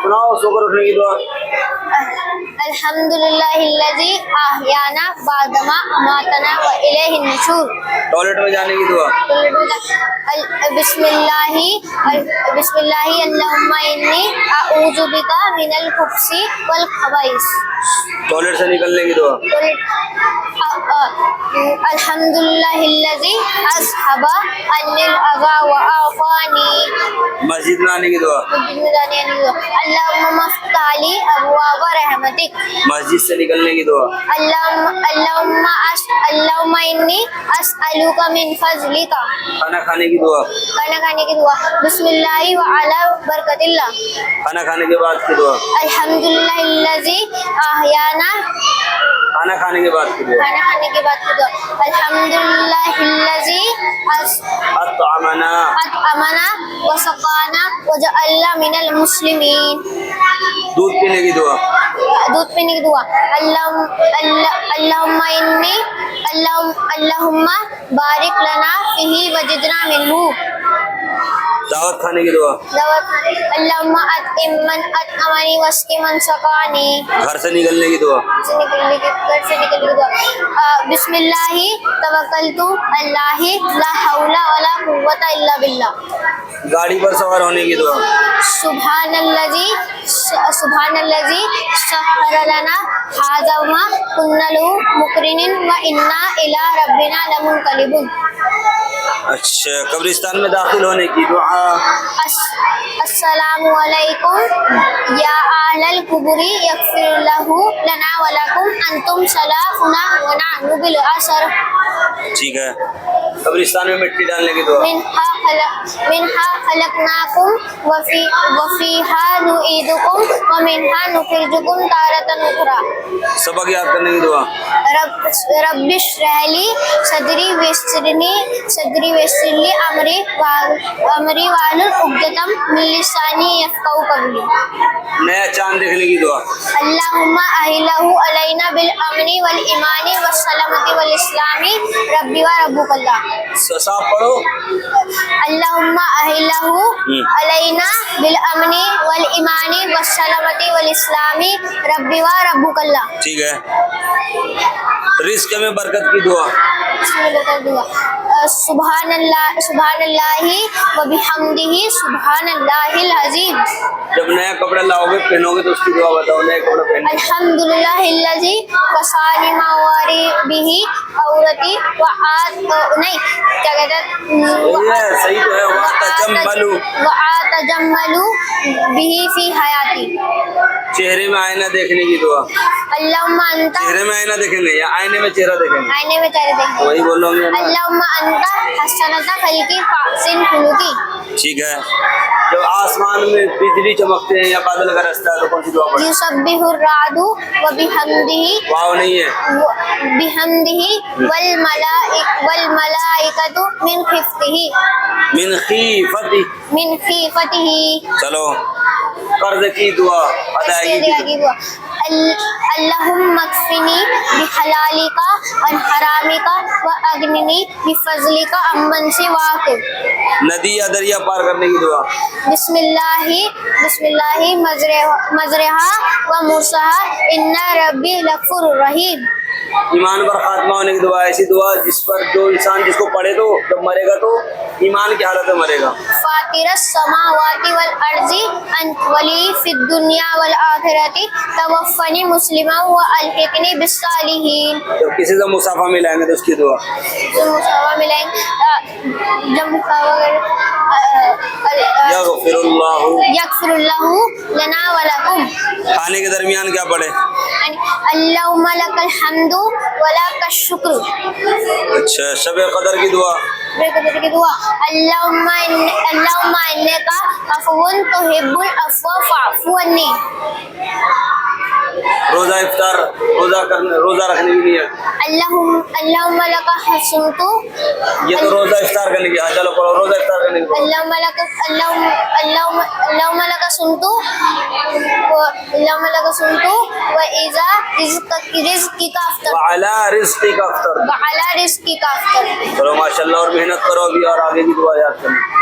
سناؤ سوکر اٹھنے کی دعا. الحمدللہ احیانا بعدما اماتنا و الیہ النشور. ٹوائلٹ میں جانے کی دعا. بسم اللہ اللہم انی اعوذ بک من الخبث والخبائث. ٹوائلٹ سے نکلنے کی دعا. الحمدللہ الذی اذھب عنی الاذی وعافانی. مسجد میں آنے کی دعا. اللہم افتح لی ابواب رحمتک. مسجد سے نکلنے کی دعا. اللہم انی اسألک من فضلک. کھانا کھانے کی دعا. کھانا کھانے کی دعا. بسم اللہ وعلی برکت اللہ. کھانا کھانے کے بعد کی دعا. الحمدللہ الذی احیانا. کھانا کھانے کے بعد کی دعا. کھانا کھانے کے بعد کی دعا. الحمدللہ الذی اطعمنا وسقانا وجعلنا من المسلمین. دودھ پینے کی دعا. دودھ پینے کی دعا. اللہم بارک لنا فیہ وزدنا منہ. دعوت کھانے کی دعا. اللہم اطعم من اطعمنی واسقی من سقانی. گھر سے نکلنے کی دعا. گھر سے نکلنے کی دعا. بسم اللہ توکلت اللہ لا حول ولا قوۃ الا باللہ. گاڑی پر سوار ہونے کی دعا. سبحان الذی سخر لنا ھذا وما كنا له مقرنین وانا الی ربنا لمنقلبون. اچھا قبرستان میں داخل ہونے کی دعا. السلام علیکم یا اہل القبور یغفر اللہ لنا ولکم انتم سلافنا ونحن بالآثر. ٹھیک ہے. قبرستان میں مٹی ڈالنے کی دعا. منہا خلقناکم وفیہا نعیدکم ومنہا نخرجکم تارۃ اخری. سبق یاد کرنے کی دعا. رب اشرح لی صدری ویسر لی امری واحلل عقدۃ من لسانی یفقہوا قولی. نیا چاند دیکھنے کی دعا. اللہم اہلہ علینا بالامن والایمان والسلامۃ والاسلام ربی و ربک اللہ. صاف پڑھو. اللہم اہلہ علینا بالامن والایمان والسلامۃ والاسلام ربی و ربک اللہ. ٹھیک ہے. رزق میں برکت کی دعا. سبحان اللہ وبحمدہ سبحان اللہ العظیم. جب نیا کپڑا لاؤ گے پہنو گے تو اس کی دعا بتاؤ. نیا کپڑا پہنو. الحمدللہ الذی کسانی ما واری بہ عورتی نہیں کیا کہتے ہیں صحیح تو ہے. وَأَتَجَمَّلُ بِهِ فِي حَيَاتِي. چہرے میں آئینہ دیکھنے کی دعا. اللہم انت. چہرے میں آئینہ دیکھیں گے یا آئینے میں چہرہ دیکھیں گے. آئینے میں چہرہ دیکھیں گے. وہی بولو گے. اللہم انت حسنۃ خلقی فاحسن خلقی. ٹھیک ہے. جب آسمان میں بجلی چمکتے ہیں یا بادل کا رستہ ہے تو کون سی دعا پڑھیں؟ یسبح الرعد وبحمدہ. واو نہیں ہے. بحمدہ والملائکۃ من خفتہ. من خیفتہ. چلو قرض کی دعا. ادائیگی کی دعا. اللہم اکفنی بحلالک عن حرامک واغننی بفضلک عمن سواک. ندی یا دریا پار کرنے کی دعا. بسم اللہ مجرہا و مرساہا ان ربی غفور رحیم. ایمان پر خاتمہ ہونے کی دعا. ایسی دعا جس پر جو انسان جس کو پڑھے تو جب مرے گا تو ایمان کی حالت میں مرے گا. فاطر السماوات والارض انت ولی فی الدنیا والآخرۃ توفنی مسلما والحقنی بالصالحین. جب کسی سے مصافحہ ملائیں گے تو اس کی دعا. مصافحہ ملائیں گے جب یغفر اللہ لنا ولکم. کھانے کے درمیان کیا پڑھے؟ اللہم لک الحمد ولک الشکر. اچھا شب قدر کی دعا. اللہم انک عفو تحب العفو فاعف عنی. روزہ افطار روزہ رکھنے کی نیت. اللہم لک حسنت. یہ تو روزہ افطار کرنے کی. چلو پڑھو روزہ افطار کرنے کی. اللہم لک سنت وإذا رزقک افطر. وعلی رزقک افطر. وعلی رزقک افطر. چلو ماشاءاللہ اور محنت کرو ابھی اور آگے کی دعا یاد کرنا.